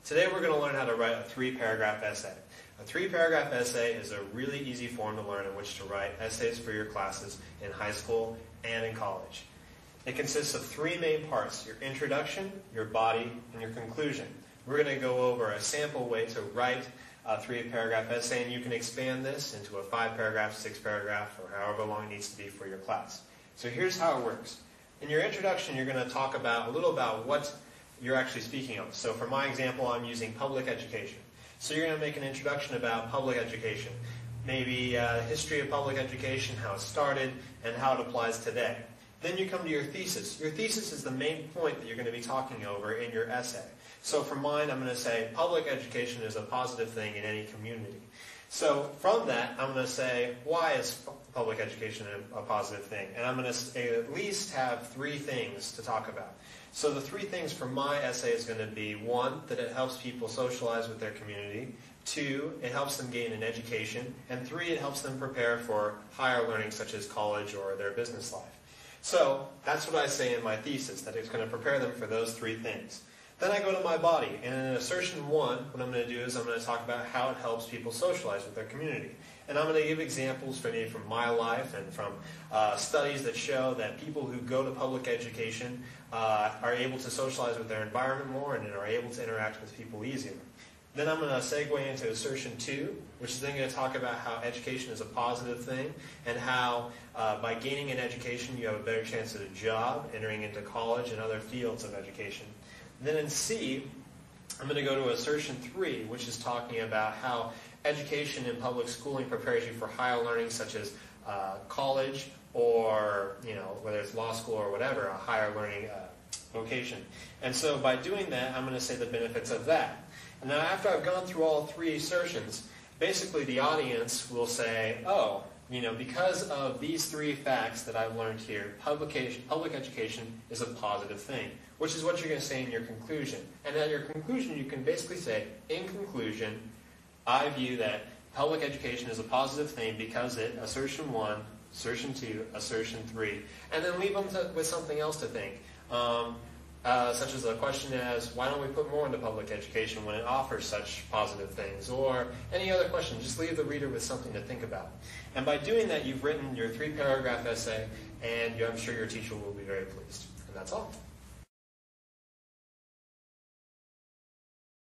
Today we're going to learn how to write a 3-paragraph essay. A 3-paragraph essay is a really easy form to learn in which to write essays for your classes in high school and in college. It consists of 3 main parts: your introduction, your body, and your conclusion. We're going to go over a sample way to write a 3-paragraph essay, and you can expand this into a 5-paragraph, 6-paragraph, or however long it needs to be for your class. So here's how it works. In your introduction, you're going to talk a little about what you're actually speaking of. So for my example, I'm using public education. So you're going to make an introduction about public education, maybe history of public education, how it started, and how it applies today. Then you come to your thesis. Your thesis is the main point that you're going to be talking over in your essay. So for mine, I'm going to say public education is a positive thing in any community. So from that, I'm going to say, why is public education a positive thing? And I'm going to at least have 3 things to talk about. So the 3 things for my essay is going to be: 1, that it helps people socialize with their community; 2, it helps them gain an education; and 3, it helps them prepare for higher learning such as college or their business life. So that's what I say in my thesis, that it's going to prepare them for those 3 things. Then I go to my body, and in assertion 1, what I'm going to do is I'm going to talk about how it helps people socialize with their community. And I'm going to give examples from my life and from studies that show that people who go to public education are able to socialize with their environment more and are able to interact with people easier. Then I'm going to segue into assertion 2, which is then going to talk about how education is a positive thing and how by gaining an education you have a better chance at a job, entering into college and other fields of education. Then in C, I'm going to go to assertion 3, which is talking about how education in public schooling prepares you for higher learning such as college or, whether it's law school or whatever, a higher learning vocation. And so by doing that, I'm going to say the benefits of that. And now after I've gone through all 3 assertions, basically the audience will say, oh, because of these 3 facts that I've learned here, public education is a positive thing, which is what you're going to say in your conclusion. And at your conclusion, you can basically say, in conclusion, I view that public education is a positive thing because it, assertion 1, assertion 2, assertion 3, and then leave them with something else to think. Such as a question as, why don't we put more into public education when it offers such positive things? Or any other question. Just leave the reader with something to think about. And by doing that, you've written your 3-paragraph essay, and I'm sure your teacher will be very pleased. And that's all.